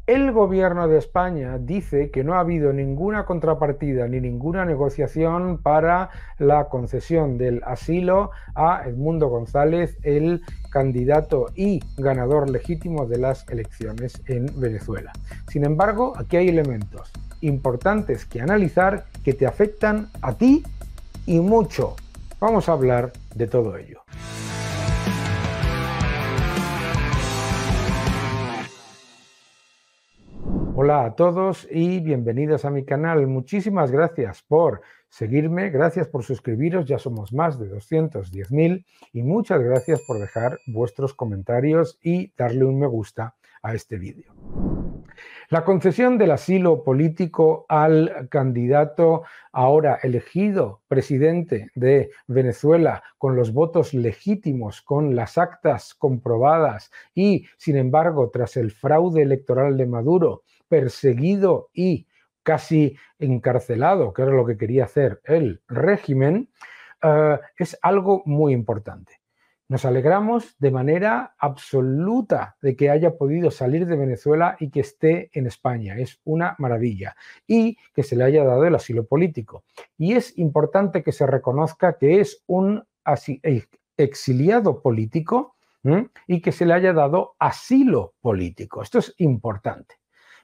El gobierno de España dice que no ha habido ninguna contrapartida ni ninguna negociación para la concesión del asilo a Edmundo González, el candidato y ganador legítimo de las elecciones en Venezuela. Sin embargo, aquí hay elementos importantes que analizar que te afectan a ti y mucho. Vamos a hablar de todo ello. Hola a todos y bienvenidos a mi canal. Muchísimas gracias por seguirme, gracias por suscribiros, ya somos más de 210.000 y muchas gracias por dejar vuestros comentarios y darle un me gusta a este vídeo. La concesión del asilo político al candidato ahora elegido presidente de Venezuela con los votos legítimos, con las actas comprobadas y, sin embargo, tras el fraude electoral de Maduro, perseguido y casi encarcelado, que era lo que quería hacer el régimen, es algo muy importante. Nos alegramos de manera absoluta de que haya podido salir de Venezuela y que esté en España. Es una maravilla. Y que se le haya dado el asilo político. Y es importante que se reconozca que es un exiliado político, y que se le haya dado asilo político. Esto es importante.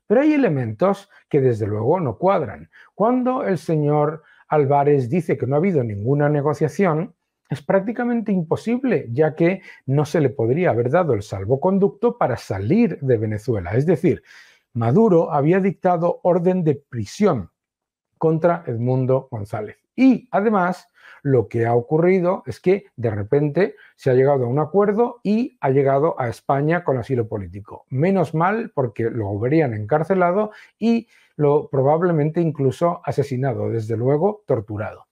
Pero hay elementos que desde luego no cuadran. Cuando el señor Álvarez dice que no ha habido ninguna negociación, es prácticamente imposible, ya que no se le podría haber dado el salvoconducto para salir de Venezuela. Es decir, Maduro había dictado orden de prisión contra Edmundo González. Y además, lo que ha ocurrido es que de repente se ha llegado a un acuerdo y ha llegado a España con asilo político. Menos mal, porque lo habrían encarcelado y probablemente incluso asesinado, desde luego torturado.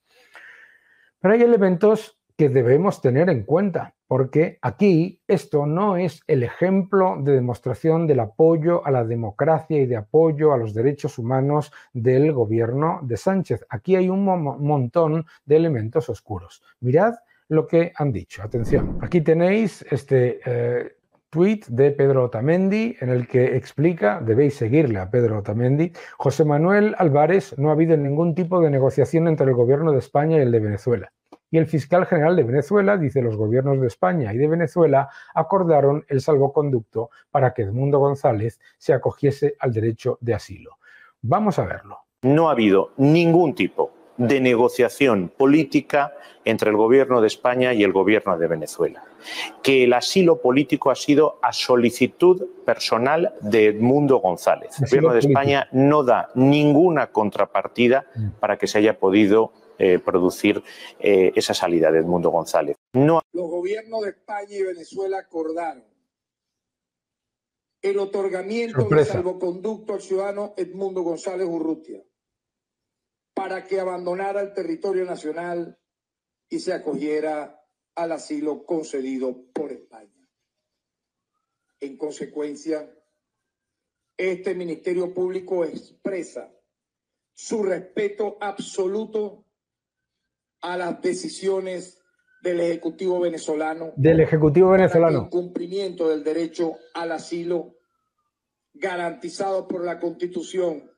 Pero hay elementos que debemos tener en cuenta, porque aquí esto no es el ejemplo de demostración del apoyo a la democracia y de apoyo a los derechos humanos del gobierno de Sánchez. Aquí hay un montón de elementos oscuros. Mirad lo que han dicho. Atención, aquí tenéis este tuit de Pedro Otamendi en el que explica, debéis seguirle a Pedro Otamendi, José Manuel Álvarez, no ha habido ningún tipo de negociación entre el gobierno de España y el de Venezuela. Y el fiscal general de Venezuela dice los gobiernos de España y de Venezuela acordaron el salvoconducto para que Edmundo González se acogiese al derecho de asilo. Vamos a verlo. No ha habido ningún tipo de negociación política entre el gobierno de España y el gobierno de Venezuela. Que el asilo político ha sido a solicitud personal de Edmundo González. El gobierno de España no da ninguna contrapartida para que se haya podido producir esa salida de Edmundo González. No. Los gobiernos de España y Venezuela acordaron el otorgamiento del salvoconducto al ciudadano Edmundo González Urrutia para que abandonara el territorio nacional y se acogiera al asilo concedido por España. En consecuencia, este Ministerio Público expresa su respeto absoluto a las decisiones del Ejecutivo venezolano. Para que en cumplimiento del derecho al asilo garantizado por la Constitución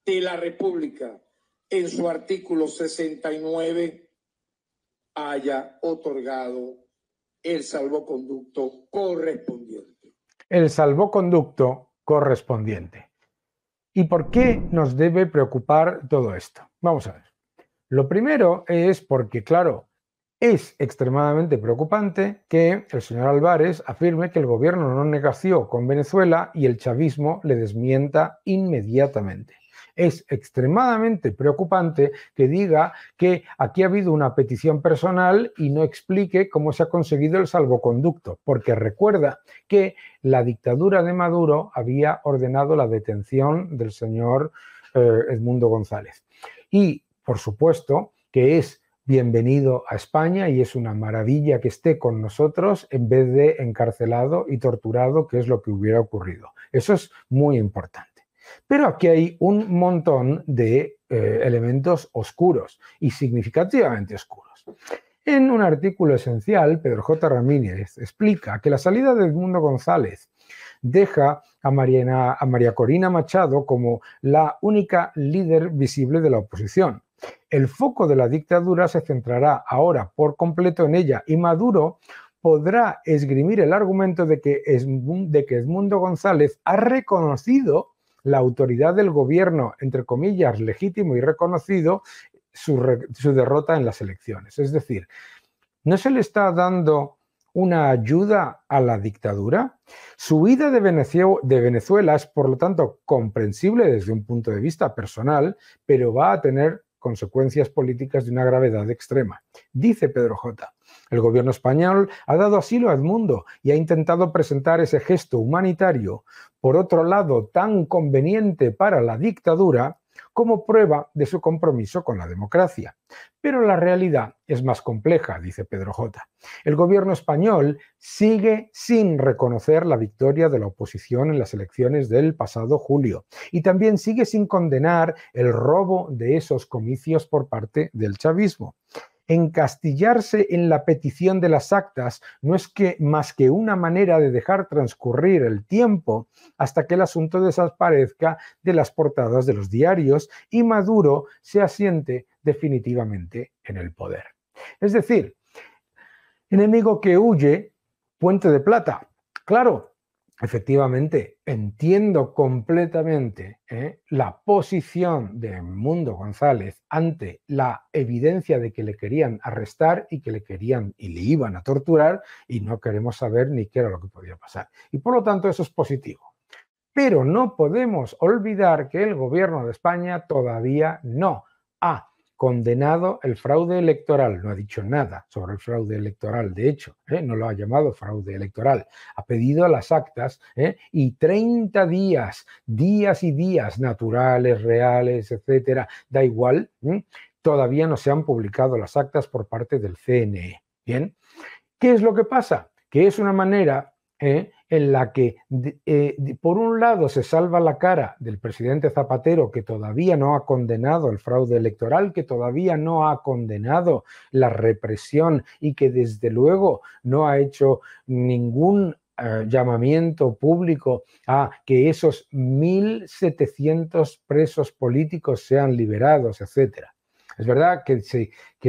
de la República en su artículo 69 haya otorgado el salvoconducto correspondiente. El salvoconducto correspondiente. ¿Y por qué nos debe preocupar todo esto? Vamos a ver. Lo primero es porque, claro, es extremadamente preocupante que el señor Álvarez afirme que el gobierno no negoció con Venezuela y el chavismo le desmienta inmediatamente. Es extremadamente preocupante que diga que aquí ha habido una petición personal y no explique cómo se ha conseguido el salvoconducto, porque recuerda que la dictadura de Maduro había ordenado la detención del señor Edmundo González. Y, por supuesto, que es bienvenido a España y es una maravilla que esté con nosotros en vez de encarcelado y torturado, que es lo que hubiera ocurrido. Eso es muy importante. Pero aquí hay un montón de elementos oscuros y significativamente oscuros. En un artículo esencial, Pedro J. Ramírez explica que la salida de Edmundo González deja a María Corina Machado como la única líder visible de la oposición. El foco de la dictadura se centrará ahora por completo en ella y Maduro podrá esgrimir el argumento de que Edmundo González ha reconocido la autoridad del gobierno, entre comillas, legítimo y reconocido, su derrota en las elecciones. Es decir, ¿no se le está dando una ayuda a la dictadura? Su huida de Venezuela es, por lo tanto, comprensible desde un punto de vista personal, pero va a tener consecuencias políticas de una gravedad extrema. Dice Pedro J. El gobierno español ha dado asilo a Edmundo y ha intentado presentar ese gesto humanitario, por otro lado tan conveniente para la dictadura, como prueba de su compromiso con la democracia. Pero la realidad es más compleja, dice Pedro J. El gobierno español sigue sin reconocer la victoria de la oposición en las elecciones del pasado julio y también sigue sin condenar el robo de esos comicios por parte del chavismo. Encastillarse en la petición de las actas no es más que una manera de dejar transcurrir el tiempo hasta que el asunto desaparezca de las portadas de los diarios y Maduro se asiente definitivamente en el poder. Es decir, enemigo que huye, puente de plata. Claro, efectivamente, entiendo completamente la posición de Edmundo González ante la evidencia de que le querían arrestar y que y le iban a torturar y no queremos saber ni qué era lo que podía pasar. Y por lo tanto eso es positivo. Pero no podemos olvidar que el gobierno de España todavía no ha condenado el fraude electoral, no ha dicho nada sobre el fraude electoral, de hecho, no lo ha llamado fraude electoral, ha pedido las actas y 30 días y días naturales, reales, etcétera, da igual, todavía no se han publicado las actas por parte del CNE. Bien, ¿qué es lo que pasa? Que es una manera en la que, por un lado, se salva la cara del presidente Zapatero, que todavía no ha condenado el fraude electoral, que todavía no ha condenado la represión y que, desde luego, no ha hecho ningún llamamiento público a que esos 1.700 presos políticos sean liberados, etcétera. Es verdad que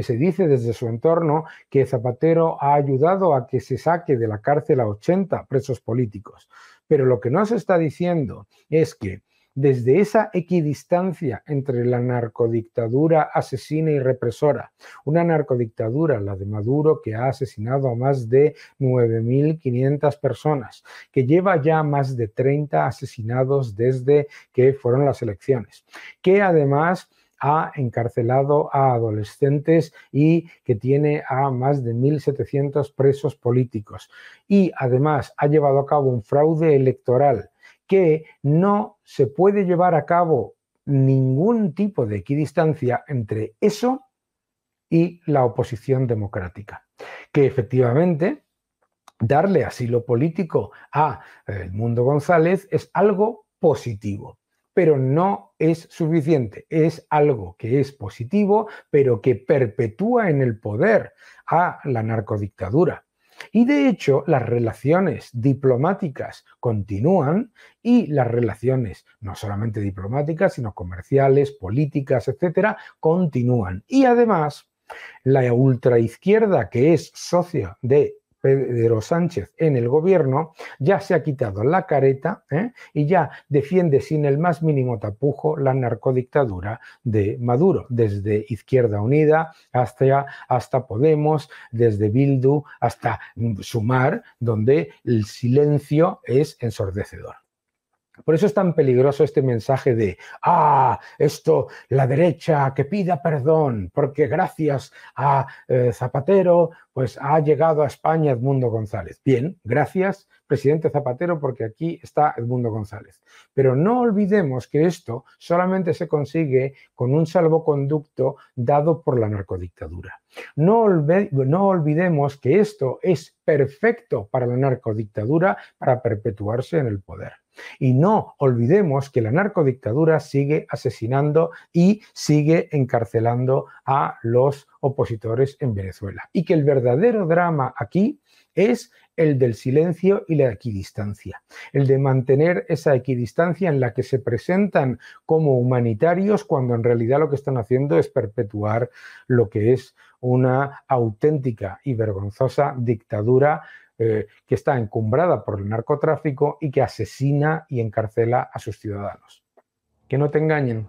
se dice desde su entorno que Zapatero ha ayudado a que se saque de la cárcel a 80 presos políticos. Pero lo que no se está diciendo es que desde esa equidistancia entre la narcodictadura asesina y represora, una narcodictadura, la de Maduro, que ha asesinado a más de 9.500 personas, que lleva ya más de 30 asesinados desde que fueron las elecciones, que además ha encarcelado a adolescentes y que tiene a más de 1.700 presos políticos. Y además ha llevado a cabo un fraude electoral que no se puede llevar a cabo ningún tipo de equidistancia entre eso y la oposición democrática. Que efectivamente darle asilo político a Edmundo González es algo positivo, pero no es suficiente. Es algo que es positivo, pero que perpetúa en el poder a la narcodictadura. Y de hecho, las relaciones diplomáticas continúan y las relaciones no solamente diplomáticas, sino comerciales, políticas, etcétera, continúan. Y además, la ultraizquierda, que es socio de Pedro Sánchez en el gobierno, ya se ha quitado la careta y ya defiende sin el más mínimo tapujo la narcodictadura de Maduro, desde Izquierda Unida hasta Podemos, desde Bildu hasta Sumar, donde el silencio es ensordecedor. Por eso es tan peligroso este mensaje de la derecha que pida perdón, porque gracias a Zapatero pues ha llegado a España Edmundo González. Bien, gracias, presidente Zapatero, porque aquí está Edmundo González. Pero no olvidemos que esto solamente se consigue con un salvoconducto dado por la narcodictadura. No olvidemos que esto es perfecto para la narcodictadura para perpetuarse en el poder. Y no olvidemos que la narcodictadura sigue asesinando y sigue encarcelando a los opositores en Venezuela. Y que el verdadero drama aquí es el del silencio y la equidistancia, el de mantener esa equidistancia en la que se presentan como humanitarios cuando en realidad lo que están haciendo es perpetuar lo que es una auténtica y vergonzosa dictadura que está encumbrada por el narcotráfico y que asesina y encarcela a sus ciudadanos. Que no te engañen.